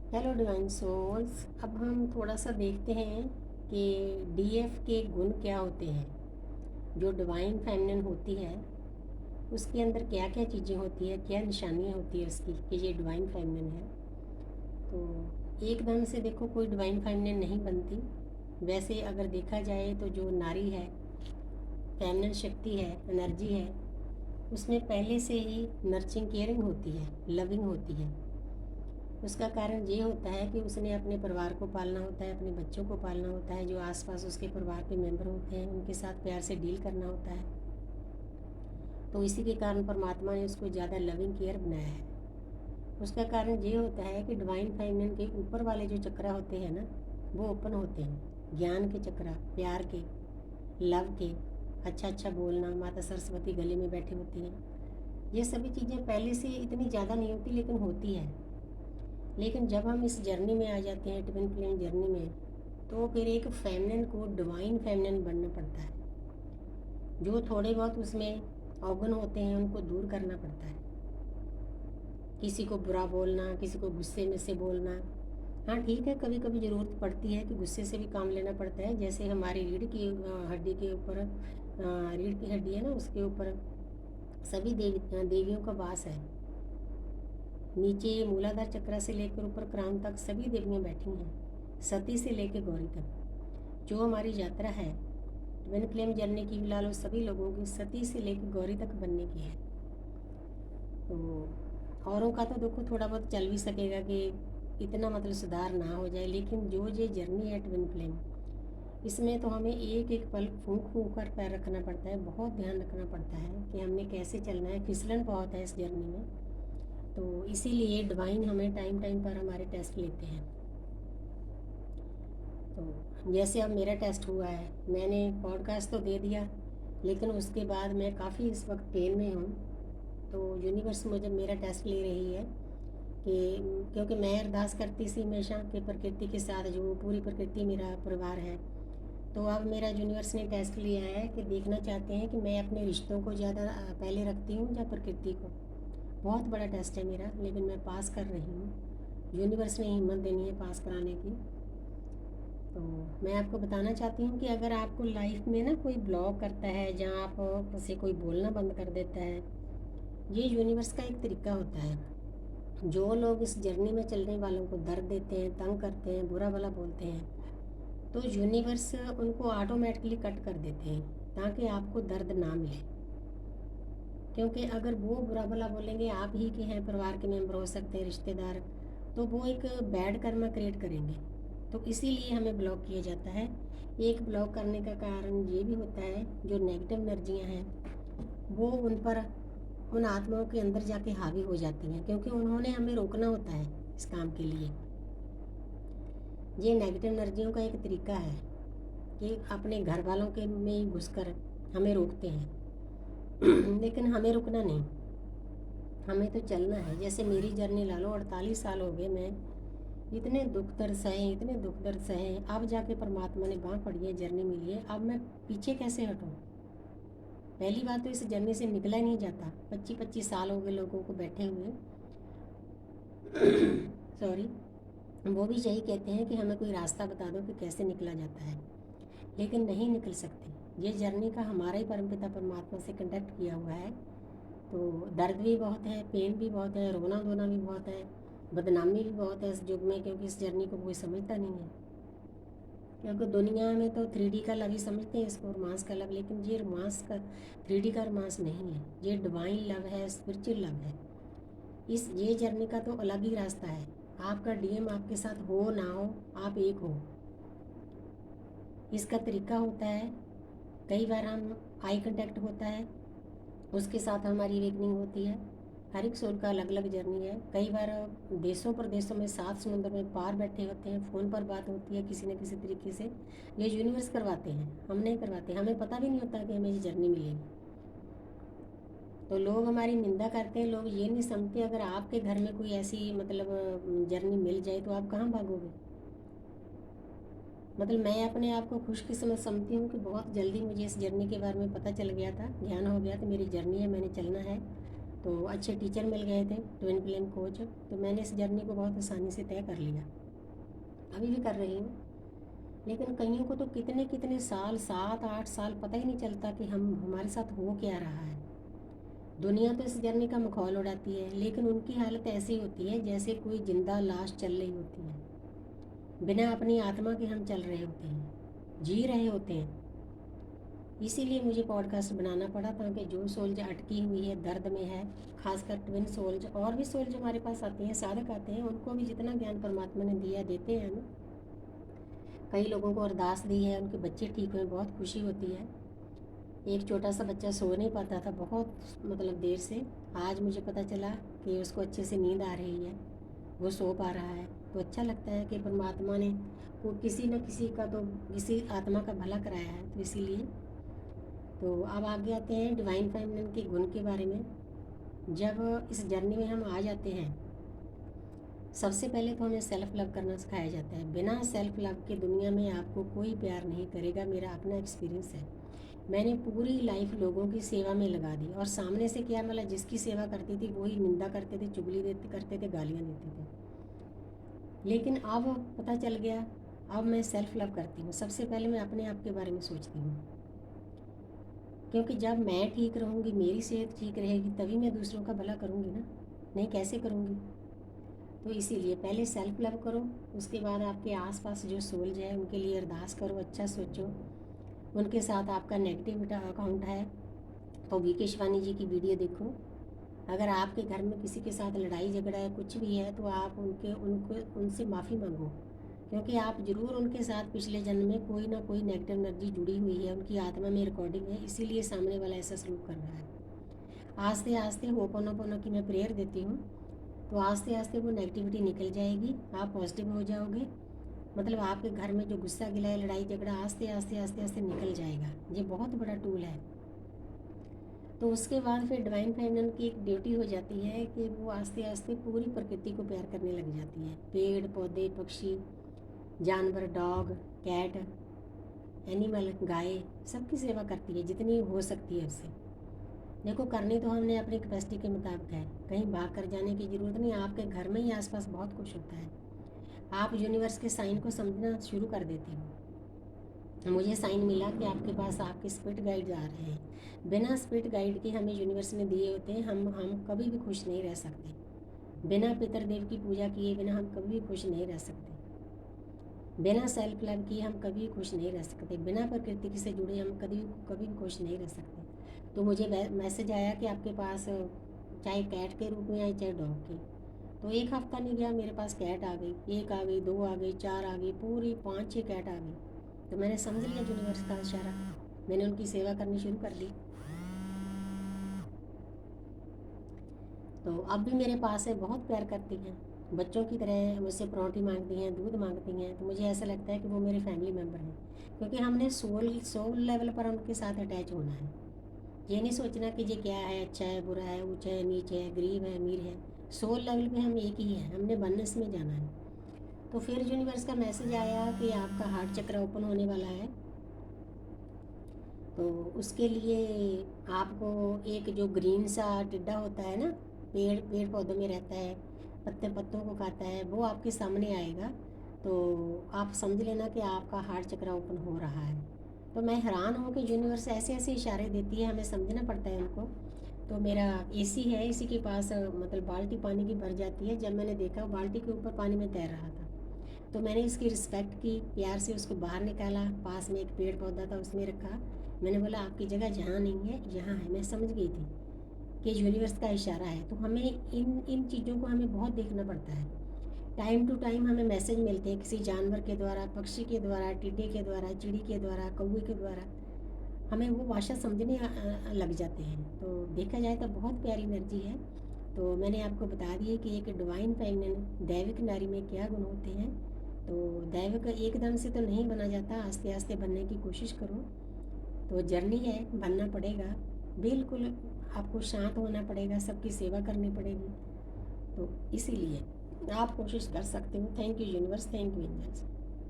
Hello divine souls. अब हम थोड़ा सा देखते हैं कि डीएफ के गुण क्या होते हैं। जो डिवाइन फेमिनिन होती है उसके अंदर क्या क्या चीज़ें होती है, क्या निशानियाँ होती है उसकी कि ये डिवाइन फेमिनिन है। तो एकदम से देखो कोई डिवाइन फेमिनिन नहीं बनती। वैसे अगर देखा जाए तो जो नारी है, फेमिनिन शक्ति है, एनर्जी है, उसमें पहले से ही नर्चरिंग केयरिंग होती है, लविंग होती है। उसका कारण ये होता है कि उसने अपने परिवार को पालना होता है, अपने बच्चों को पालना होता है, जो आसपास उसके परिवार के मेंबर होते हैं उनके साथ प्यार से डील करना होता है। तो इसी के कारण परमात्मा ने उसको ज़्यादा लविंग केयर बनाया है। उसका कारण ये होता है कि डिवाइन फेमिनिन के ऊपर वाले जो चक्रा होते हैं ना, वो ओपन होते हैं। ज्ञान के चक्रा, प्यार के, लव के, अच्छा अच्छा बोलना, माता सरस्वती गले में बैठी होती हैं। ये सभी चीज़ें पहले से इतनी ज़्यादा नहीं होती लेकिन होती है। लेकिन जब हम इस जर्नी में आ जाते हैं, ट्विन फ्लेम जर्नी में, तो फिर एक फेमिनिन को डिवाइन फेमिनिन बनना पड़ता है। जो थोड़े बहुत उसमें अवगुण होते हैं उनको दूर करना पड़ता है। किसी को बुरा बोलना, किसी को गुस्से में से बोलना, हाँ ठीक है, कभी कभी ज़रूरत पड़ती है कि गुस्से से भी काम लेना पड़ता है। जैसे हमारी रीढ़ की हड्डी के ऊपर, रीढ़ की हड्डी है ना, उसके ऊपर सभी देवियों का वास है। नीचे मूलाधार चक्र से लेकर ऊपर क्राउन तक सभी देवियाँ बैठी हैं, सती से लेकर गौरी तक। जो हमारी यात्रा है ट्विन फ्लेम जर्नी की, फिलहाल लो सभी लोगों की सती से लेकर गौरी तक बनने की है। तो औरों का तो देखो थोड़ा बहुत चल भी सकेगा कि इतना मतलब सुधार ना हो जाए, लेकिन जो ये जर्नी है ट्विन फ्लेम, इसमें तो हमें एक एक पल फूंक फूंक कर पैर रखना पड़ता है। बहुत ध्यान रखना पड़ता है कि हमने कैसे चलना है। फिसलन बहुत है इस जर्नी में। तो इसीलिए डिवाइन हमें टाइम टाइम पर हमारे टेस्ट लेते हैं। तो जैसे अब मेरा टेस्ट हुआ है, मैंने पॉडकास्ट तो दे दिया, लेकिन उसके बाद मैं काफ़ी इस वक्त पेन में हूँ। तो यूनिवर्स मुझे मेरा टेस्ट ले रही है कि क्योंकि मैं अरदास करती सी हमेशा कि प्रकृति के साथ जो पूरी प्रकृति मेरा परिवार है। तो अब मेरा यूनिवर्स ने टेस्ट लिया है कि देखना चाहते हैं कि मैं अपने रिश्तों को ज़्यादा पहले रखती हूँ या प्रकृति को। बहुत बड़ा टेस्ट है मेरा, लेकिन मैं पास कर रही हूँ। यूनिवर्स ने हिम्मत देनी है पास कराने की। तो मैं आपको बताना चाहती हूँ कि अगर आपको लाइफ में ना कोई ब्लॉक करता है, जहाँ आप से कोई बोलना बंद कर देता है, ये यूनिवर्स का एक तरीका होता है। जो लोग इस जर्नी में चलने वालों को दर्द देते हैं, तंग करते हैं, बुरा भला बोलते हैं, तो यूनिवर्स उनको ऑटोमेटिकली कट कर देते हैं ताकि आपको दर्द ना मिले। क्योंकि अगर वो बुरा भला बोलेंगे, आप ही के हैं, परिवार के मेंबर हो सकते हैं, रिश्तेदार, तो वो एक बैड कर्मा क्रिएट करेंगे। तो इसीलिए हमें ब्लॉक किया जाता है। एक ब्लॉक करने का कारण ये भी होता है, जो नेगेटिव एनर्जियाँ हैं वो उन पर, उन आत्माओं के अंदर जाके हावी हो जाती हैं, क्योंकि उन्होंने हमें रोकना होता है इस काम के लिए। ये नेगेटिव एनर्जियों का एक तरीका है कि अपने घर वालों के में ही घुसकर हमें रोकते हैं। लेकिन हमें रुकना नहीं, हमें तो चलना है। जैसे मेरी जर्नी ला लो, 48 साल हो गए, मैं इतने दुख दर्द सहे, इतने दुख दर्द सहे, अब जाके परमात्मा ने बाँह पड़ी है, जर्नी मिली है। अब मैं पीछे कैसे हटूँ? पहली बात तो इस जर्नी से निकला ही नहीं जाता। 25-25 साल हो गए लोगों को बैठे हुए। सॉरी। वो भी यही कहते हैं कि हमें कोई रास्ता बता दो कि कैसे निकला जाता है, लेकिन नहीं निकल सकते। ये जर्नी का हमारा ही परमपिता परमात्मा से कंडक्ट किया हुआ है। तो दर्द भी बहुत है, पेन भी बहुत है, रोना धोना भी बहुत है, बदनामी भी बहुत है इस युग में, क्योंकि इस जर्नी को कोई समझता नहीं है। क्योंकि दुनिया में तो 3D का लव ही समझते हैं इसको, रोमांस का लव, लेकिन ये रोमांस का 3D का रोमांस नहीं है। ये डिवाइन लव है, स्पिरिचुअल लव है। इस ये जर्नी का तो अलग ही रास्ता है। आपका डीएम आपके साथ हो ना हो, आप एक हो। इसका तरीका होता है, कई बार हम आई कांटेक्ट होता है, उसके साथ हमारी अवेकनिंग होती है। हर एक सोल का अलग अलग जर्नी है। कई बार देशों प्रदेशों में, 7 समुंदर में पार बैठे होते हैं, फ़ोन पर बात होती है किसी न किसी तरीके से। ये यूनिवर्स करवाते हैं, हम नहीं करवाते। हमें पता भी नहीं होता कि हमें ये जर्नी मिलेगी। तो लोग हमारी निंदा करते हैं, लोग ये नहीं समझते अगर आपके घर में कोई ऐसी मतलब जर्नी मिल जाए तो आप कहाँ भागोगे। मतलब मैं अपने आप को खुशकिस्मत समझती हूँ कि बहुत जल्दी मुझे इस जर्नी के बारे में पता चल गया था, ज्ञान हो गया था, मेरी जर्नी है, मैंने चलना है। तो अच्छे टीचर मिल गए थे, ट्विन फ्लेम कोच। तो मैंने इस जर्नी को बहुत आसानी से तय कर लिया, अभी भी कर रही हूँ। लेकिन कईयों को तो कितने कितने साल, 7-8 साल पता ही नहीं चलता कि हमारे साथ हो क्या रहा है। दुनिया तो इस जर्नी का मखौल उड़ाती है, लेकिन उनकी हालत ऐसी होती है जैसे कोई जिंदा लाश चल रही होती है, बिना अपनी आत्मा के हम चल रहे होते हैं, जी रहे होते हैं। इसीलिए मुझे पॉडकास्ट बनाना पड़ा, ताकि जो सोल्ज अटकी हुई है, दर्द में है, खासकर ट्विन सोल्ज, और भी सोल्ज हमारे पास आते हैं, साधक आते हैं, उनको भी जितना ज्ञान परमात्मा ने दिया देते हैं ना। कई लोगों को अरदास दी है, उनके बच्चे ठीक हुए, बहुत खुशी होती है। एक छोटा सा बच्चा सो नहीं पाता था बहुत देर से, आज मुझे पता चला कि उसको अच्छे से नींद आ रही है, वो सो पा रहा है। तो अच्छा लगता है कि परमात्मा ने वो किसी न किसी का तो किसी आत्मा का भला कराया है। तो इसीलिए तो अब आगे आते हैं डिवाइन फेमिनिन के गुण के बारे में। जब इस जर्नी में हम आ जाते हैं, सबसे पहले तो हमें सेल्फ लव करना सिखाया जाता है। बिना सेल्फ लव के दुनिया में आपको कोई प्यार नहीं करेगा, मेरा अपना एक्सपीरियंस है। मैंने पूरी लाइफ लोगों की सेवा में लगा दी, और सामने से क्या जिसकी सेवा करती थी वही निंदा करते थे, चुगली करते थे, गालियाँ देते थे। लेकिन अब पता चल गया, अब मैं सेल्फ लव करती हूँ। सबसे पहले मैं अपने आप के बारे में सोचती हूँ, क्योंकि जब मैं ठीक रहूँगी, मेरी सेहत ठीक रहेगी, तभी मैं दूसरों का भला करूँगी ना, नहीं कैसे करूँगी। तो इसीलिए पहले सेल्फ लव करो, उसके बाद आपके आसपास जो सोल्स है उनके लिए अरदास करो, अच्छा सोचो। उनके साथ आपका नेगेटिव अकाउंट है तो वी.के. शिवानी जी की वीडियो देखो। अगर आपके घर में किसी के साथ लड़ाई झगड़ा है, कुछ भी है, तो आप उनसे माफ़ी मांगो, क्योंकि आप ज़रूर उनके साथ पिछले जन्म में कोई ना कोई नेगेटिव एनर्जी जुड़ी हुई है, उनकी आत्मा में रिकॉर्डिंग है, इसीलिए सामने वाला ऐसा सलूक कर रहा है। आस्ते आस्ते होपोनोपोनो की मैं प्रेयर देती हूँ, तो आस्ते आस्ते वो नेगेटिविटी निकल जाएगी, आप पॉजिटिव हो जाओगे। आपके घर में जो गुस्सा गिला है, लड़ाई झगड़ा, आस्ते आस्ते आस्ते आस्ते निकल जाएगा। ये बहुत बड़ा टूल है। तो उसके बाद फिर डिवाइन फेमिनिन की एक ड्यूटी हो जाती है कि वो आस्ते आस्ते पूरी प्रकृति को प्यार करने लग जाती है। पेड़ पौधे, पक्षी, जानवर, डॉग, कैट, एनिमल, गाय, सबकी सेवा करती है जितनी हो सकती है उससे। देखो, करनी तो हमने अपनी कैपेसिटी के मुताबिक है, कहीं भाग कर जाने की ज़रूरत नहीं। आपके घर में ही आसपास बहुत कुछ होता है। आप यूनिवर्स के साइन को समझना शुरू कर देते हो। मुझे साइन मिला कि आपके पास आपके स्पिरिट गाइड आ रहे हैं। बिना स्पिरिट गाइड के हमें यूनिवर्स ने दिए होते हैं, हम कभी भी खुश नहीं रह सकते। बिना पितरदेव की पूजा किए बिना हम कभी भी खुश नहीं रह सकते। बिना सेल्फ लव किए हम कभी खुश नहीं रह सकते। बिना प्रकृति से जुड़े हम कभी भी खुश नहीं रह सकते। तो मुझे मैसेज आया कि आपके पास चाहे कैट के रूप में आए चाहे डॉग के। तो एक हफ्ता नहीं गया, मेरे पास कैट आ गई, 1 आ गई, 2 आ गई, 4 आ गई, पूरी 5-6 कैट आ गई। तो मैंने समझ लिया यूनिवर्स का इशारा, मैंने उनकी सेवा करनी शुरू कर दी। तो अब भी मेरे पास है, बहुत प्यार करती हैं, बच्चों की तरह मुझसे परौंठी मांगती हैं, दूध मांगती हैं। तो मुझे ऐसा लगता है कि वो मेरे फैमिली मेम्बर हैं, क्योंकि हमने सोल लेवल पर उनके साथ अटैच होना है। ये नहीं सोचना कि ये क्या है, अच्छा है, बुरा है, ऊंचा है, नीचे है, गरीब है, अमीर है। सोल लेवल पे हम एक ही हैं, हमने वननेस में जाना है। तो फिर यूनिवर्स का मैसेज आया कि आपका हार्ट चक्र ओपन होने वाला है। तो उसके लिए आपको एक जो ग्रीन सा टिड्डा होता है ना, पेड़ पौधों में रहता है, पत्तों को खाता है, वो आपके सामने आएगा। तो आप समझ लेना कि आपका हार्ट चक्र ओपन हो रहा है। तो मैं हैरान हूँ कि यूनिवर्स ऐसे ऐसे इशारे देती है, हमें समझना पड़ता है उनको। तो मेरा एसी है, इसी के पास बाल्टी पानी की भर जाती है। जब मैंने देखा बाल्टी के ऊपर पानी में तैर रहा था, तो मैंने इसकी रिस्पेक्ट की, प्यार से उसको बाहर निकाला, पास में एक पेड़ पौधा था उसमें रखा। मैंने बोला आपकी जगह जहाँ नहीं है यहाँ है। मैं समझ गई थी कि यूनिवर्स का इशारा है। तो हमें इन चीज़ों को हमें बहुत देखना पड़ता है। टाइम टू टाइम हमें मैसेज मिलते हैं, किसी जानवर के द्वारा, पक्षी के द्वारा, टिड्डे के द्वारा, चिड़ी के द्वारा, कौवे के द्वारा, हमें वो भाषा समझने लग जाते हैं। तो देखा जाए तो बहुत प्यारी एनर्जी है। तो मैंने आपको बता दिए कि एक डिवाइन फेमिनिन दैविक नारी में क्या गुण होते हैं। तो दैविक एकदम से तो नहीं बना जाता, आस्ते आस्ते बनने की कोशिश करो। तो जर्नी है, बनना पड़ेगा, बिल्कुल आपको शांत होना पड़ेगा, सबकी सेवा करनी पड़ेगी। तो इसीलिए आप कोशिश कर सकते हो। Thank you universe, thank you angels.